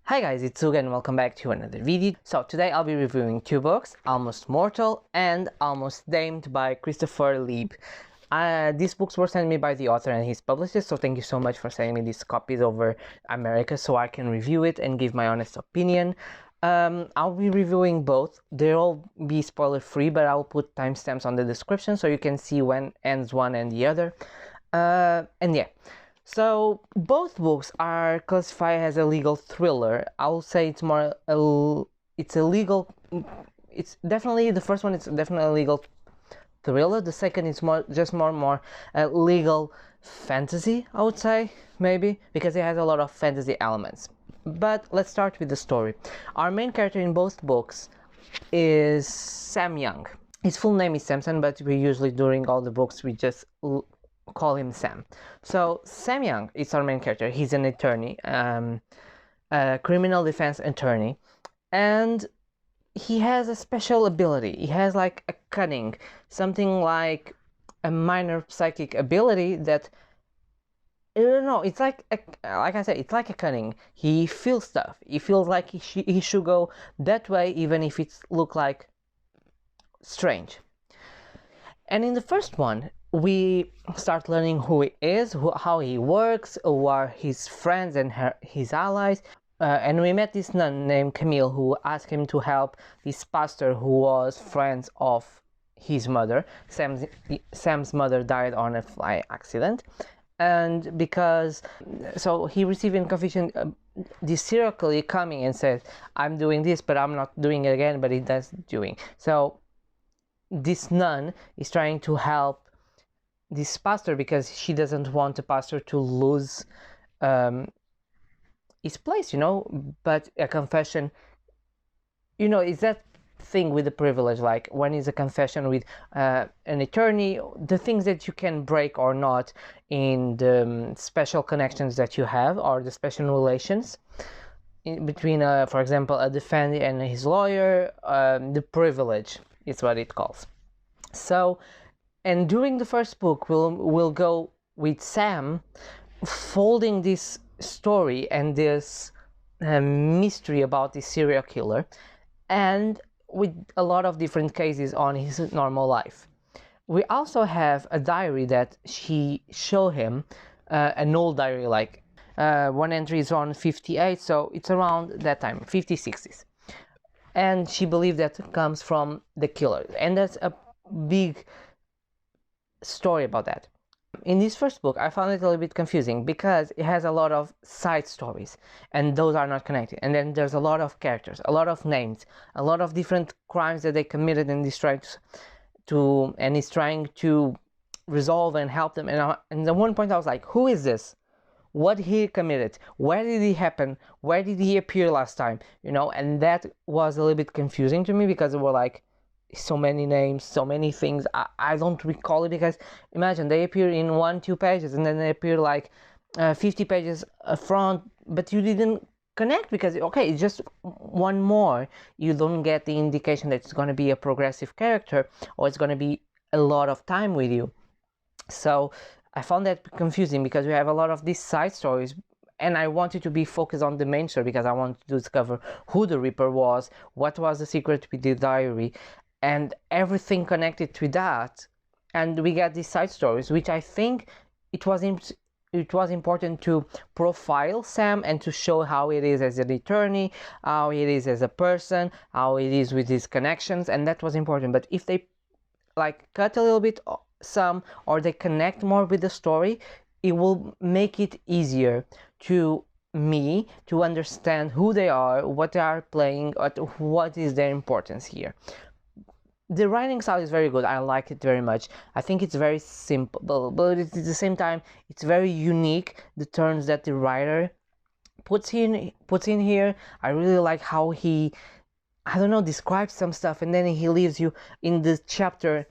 Hi guys, it's Suga and welcome back to another video. So today I'll be reviewing two books, Almost Mortal and Almost Damned by Christopher Leibig. These books were sent me by the author and his publicist, so thank you so much for sending me these copies over America so I can review it and give my honest opinion. I'll be reviewing both. They'll be spoiler free, but I'll put timestamps on the description so you can see when ends one and the other. And yeah. So both books are classified as a legal thriller. I'll say it's more it's a legal. It's definitely the first one. It's definitely a legal thriller. The second is more legal fantasy. I would say maybe because it has a lot of fantasy elements. But let's start with the story. Our main character in both books is Sam Young. His full name is Samson, but we usually during all the books we just call him Sam. So Sam Young is our main character. He's an attorney, a criminal defense attorney, and he has a special ability. He has like a cunning, something like a minor psychic ability that I don't know. It's like I said, it's like a cunning. He feels stuff. He feels like he should go that way, even if it look like strange. And in the first one, we start learning who he is, how he works, who are his friends and his allies. And we met this nun named Camille who asked him to help this pastor who was friends of his mother. Sam's mother died on a fly accident. And because, so he received in confession this serial killer coming and says, I'm doing this, but I'm not doing it again, but he does doing. So this nun is trying to help this pastor because she doesn't want the pastor to lose his place, but a confession, is that thing with the privilege, like when it's a confession with an attorney, the things that you can break or not in the special connections that you have or the special relations between, for example, a defendant and his lawyer, the privilege is what it calls. So, and during the first book, we'll go with Sam folding this story and this mystery about this serial killer, and with a lot of different cases on his normal life. We also have a diary that she showed him, an old diary, like one entry is on 58, so it's around that time, 50s, 60s. And she believed that comes from the killer, and that's a big story about that. In this first book, I found it a little bit confusing because it has a lot of side stories and those are not connected. And then there's a lot of characters, a lot of names, a lot of different crimes that they committed, and he's trying to resolve and help them. And at one point I was like, who is this? What he committed? Where did he happen? Where did he appear last time? And that was a little bit confusing to me because it were like so many names, so many things. I don't recall it because imagine they appear in 1-2 pages and then they appear like 50 pages front, but you didn't connect because okay, it's just one more. You don't get the indication that it's going to be a progressive character or it's going to be a lot of time with you. So I found that confusing because we have a lot of these side stories, and I wanted to be focused on the main story because I wanted to discover who the Reaper was, what was the secret with the diary, and everything connected to that. And we get these side stories, which I think it was important to profile Sam and to show how it is as an attorney, how it is as a person, how it is with his connections, and that was important. But if they like cut a little bit some, or they connect more with the story, it will make it easier to me to understand who they are, what they are playing, or what is their importance here. The writing style is very good. I like it very much. I think it's very simple, but at the same time it's very unique, the terms that the writer puts in here. I really like how he, I don't know, describes some stuff and then he leaves you in the chapter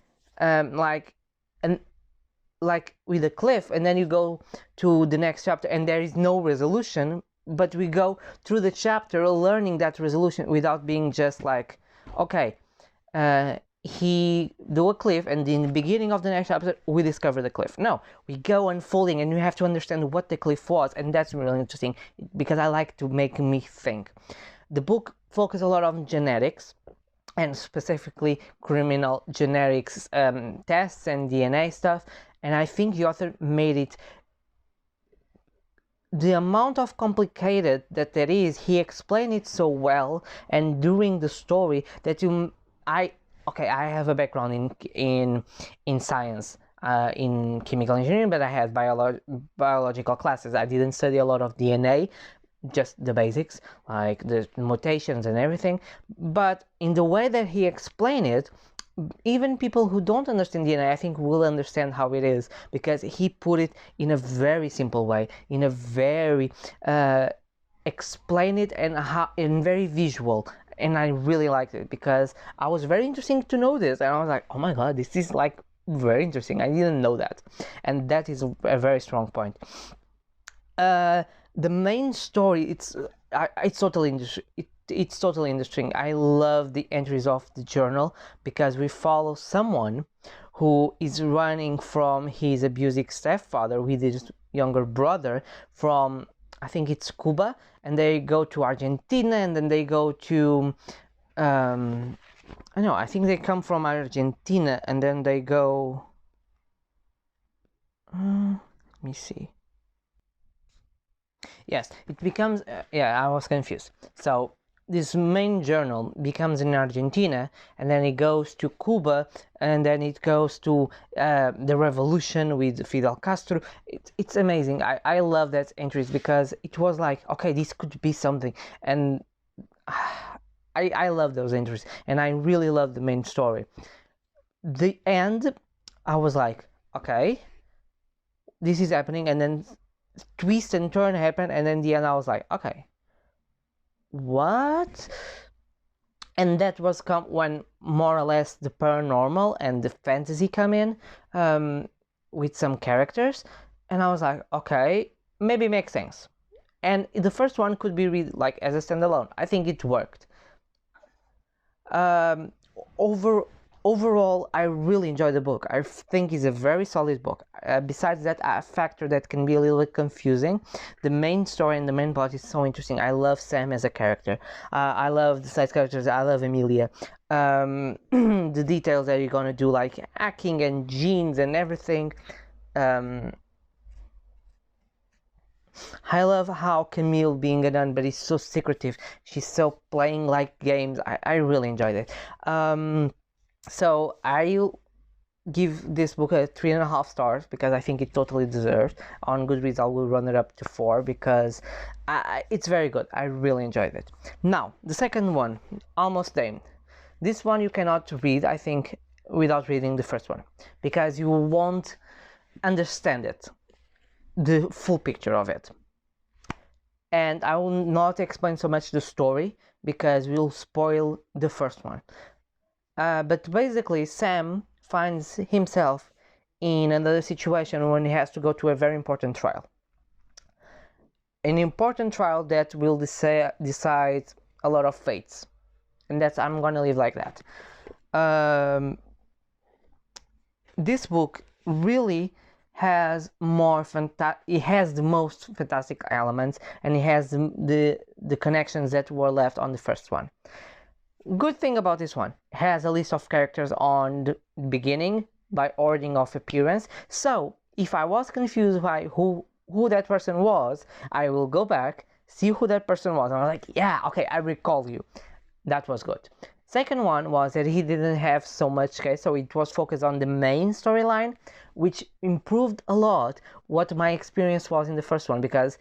like with a cliff, and then you go to the next chapter and there is no resolution, but we go through the chapter learning that resolution without being just like, okay, he do a cliff, and in the beginning of the next episode we discover the cliff. No, we go unfolding, and you have to understand what the cliff was, and that's really interesting because I like to make me think. The book focuses a lot on genetics, and specifically criminal genetics tests and DNA stuff, and I think the author made it, the amount of complicated that there is, he explained it so well, and during the story that I have a background in science, in chemical engineering, but I had biological classes. I didn't study a lot of DNA, just the basics, like the mutations and everything. But in the way that he explained it, even people who don't understand DNA, I think, will understand how it is, because he put it in a very simple way, in a very explain it and very visual. And I really liked it because I was very interesting to know this, and I was like, oh my god, this is like very interesting. I didn't know that, and that is a very strong point. The main story, it's totally interesting. It's totally interesting. I love the entries of the journal because we follow someone who is running from his abusive stepfather with his younger brother from, I think it's Cuba, and they go to Argentina, and then they go to I think they come from Argentina, and then they go let me see. Yes, it becomes I was confused. So this main journal becomes in Argentina, and then it goes to Cuba, and then it goes to the revolution with Fidel Castro. It's amazing. I love that entries because it was like, okay, this could be something, and I love those entries, and I really love the main story. The end, I was like, okay, this is happening, and then twist and turn happened, and then the end I was like, okay, what? And that was when more or less the paranormal and the fantasy come in, with some characters, and I was like, okay, maybe makes sense. And the first one could be read like as a standalone. I think it worked. Overall, I really enjoyed the book. I think it's a very solid book. Besides that factor that can be a little bit confusing, the main story and the main plot is so interesting. I love Sam as a character. I love the side characters. I love Emilia. The details that you're gonna do, like hacking and genes and everything. I love how Camille being a nun, but is so secretive. She's so playing like games. I really enjoyed it. So I'll give this book a 3.5 stars because I think it totally deserves. On Goodreads, I will run it up to 4 because it's very good. I really enjoyed it. Now, the second one, Almost Named. This one you cannot read, I think, without reading the first one because you won't understand it, the full picture of it. And I will not explain so much the story because we'll spoil the first one. But basically, Sam finds himself in another situation when he has to go to a very important trial. An important trial that will decide a lot of fates. And I'm gonna leave like that. This book really has it has the most fantastic elements, and it has the connections that were left on the first one. Good thing about this one, it has a list of characters on the beginning by ordering of appearance. So if I was confused by who that person was, I will go back, see who that person was, and I'm like, yeah, okay, I recall you. That was good. Second one was that he didn't have so much case, so it was focused on the main storyline, which improved a lot what my experience was in the first one, because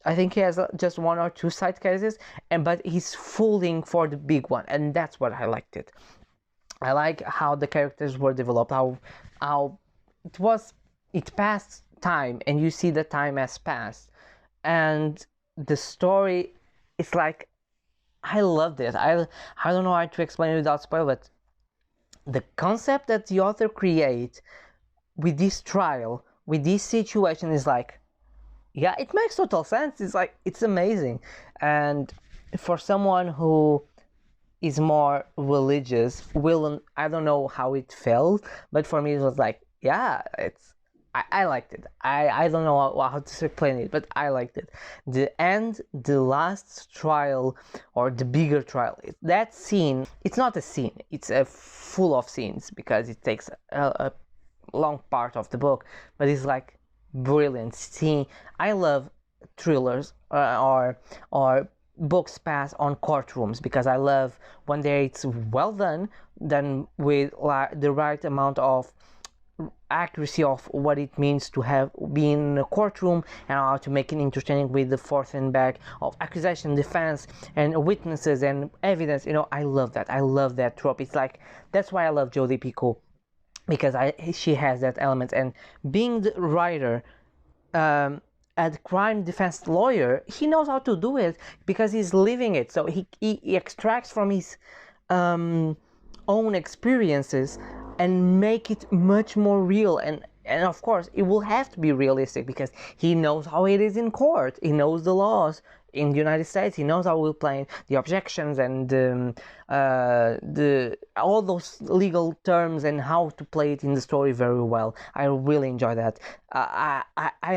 I think he has just 1 or 2 side cases, but he's falling for the big one, and that's what I liked it. I like how the characters were developed, how it passed time, and you see the time has passed, and the story is like, I loved it. I don't know how to explain it without spoil, but the concept that the author creates with this trial, with this situation, is like, yeah, it makes total sense. It's like, it's amazing. And for someone who is more religious. I don't know how it felt, but for me it was like, yeah, I liked it. I don't know how to explain it, but I liked it. The last trial, or the bigger trial, that scene, it's not a scene, it's a full of scenes, because it takes a long part of the book, but it's like brilliant scene. I love thrillers, or books passed on courtrooms, because I love when it's well done with like the right amount of accuracy of what it means to have been in a courtroom, and how to make it interesting with the forth and back of accusation, defense, and witnesses and evidence. I love that. I love that trope. It's like, that's why I love Jodi Picoult, because she has that element. And being the writer, a crime defense lawyer, he knows how to do it, because he's living it. So he extracts from his own experiences and make it much more real. And of course it will have to be realistic, because he knows how it is in court. He knows the laws in the United States. He knows how we'll play the objections and all those legal terms, and how to play it in the story very well. I really enjoy that. I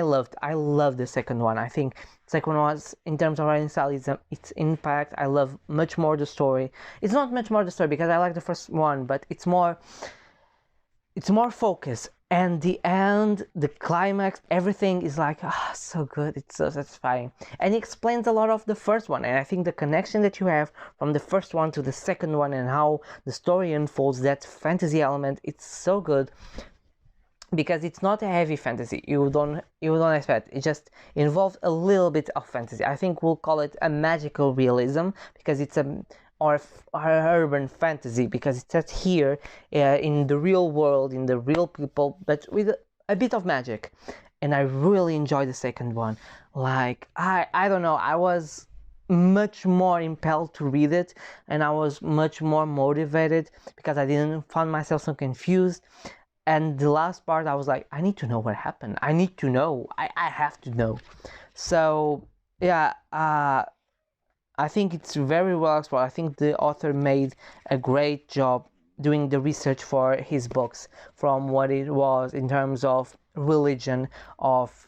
loved the second one. I think second one was, in terms of writing style, its impact. I love much more the story. It's not much more the story, because I like the first one, but it's more focused. And the end, the climax, everything is like, so good. It's so satisfying. And it explains a lot of the first one. And I think the connection that you have from the first one to the second one, and how the story unfolds, that fantasy element, it's so good. Because it's not a heavy fantasy. You don't expect. It just involves a little bit of fantasy. I think we'll call it a magical realism, because it's or urban fantasy, because it's set here in the real world, in the real people, but with a bit of magic. And I really enjoyed the second one. Like, I don't know, I was much more impelled to read it, and I was much more motivated, because I didn't find myself so confused. And the last part, I was like, I need to know what happened. I need to know. I have to know. So yeah, I think it's very well explored. I think the author made a great job doing the research for his books, from what it was in terms of religion, of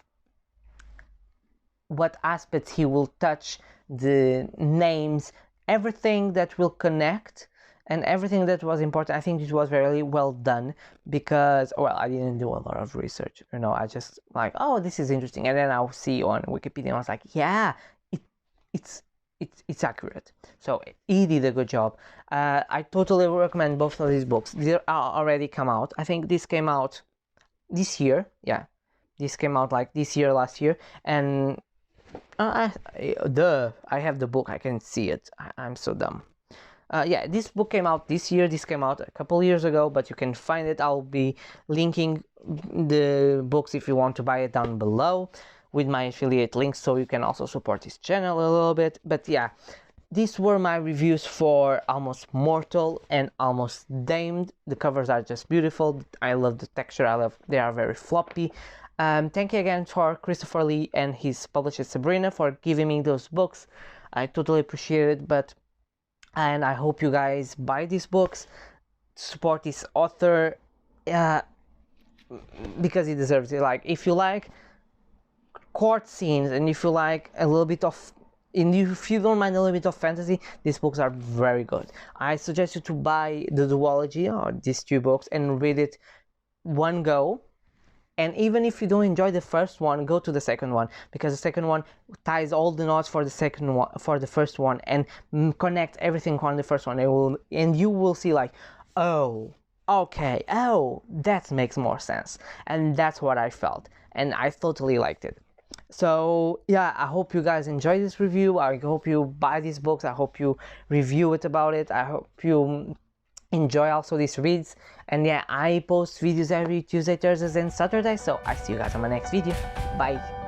what aspects he will touch, the names, everything that will connect, and everything that was important. I think it was very well done, because, well, I didn't do a lot of research. I just like, oh, this is interesting, and then I'll see on Wikipedia, and I was like, yeah, it's accurate. So he did a good job. I totally recommend both of these books. They are already come out. I think this came out this year. Yeah, this came out like this year, last year. And I have the book. I can see it. I'm so dumb. Yeah, this book came out this year. This came out a couple years ago, but you can find it. I'll be linking the books if you want to buy it down below, with my affiliate links, so you can also support this channel a little bit. But yeah, these were my reviews for Almost Mortal and Almost Damned. The covers are just beautiful. I love the texture. They are very floppy. Thank you again for Christopher Lee and his publisher Sabrina for giving me those books. I totally appreciate it. And I hope you guys buy these books, support this author, because he deserves it. Like, if you like court scenes, and if you like a little bit of, and if you don't mind a little bit of fantasy, these books are very good. I suggest you to buy the duology, or these two books, and read it one go. And even if you don't enjoy the first one, go to the second one, because the second one ties all the knots for the second one, for the first one, and connect everything on the first one. And you will see like, oh, okay, oh, that makes more sense. And that's what I felt, and I totally liked it. So yeah, I hope you guys enjoy this review. I hope you buy these books. I hope you review it about it. I hope you enjoy also these reads. And yeah, I post videos every Tuesday, Thursdays, and Saturday. So I see you guys on my next video. Bye.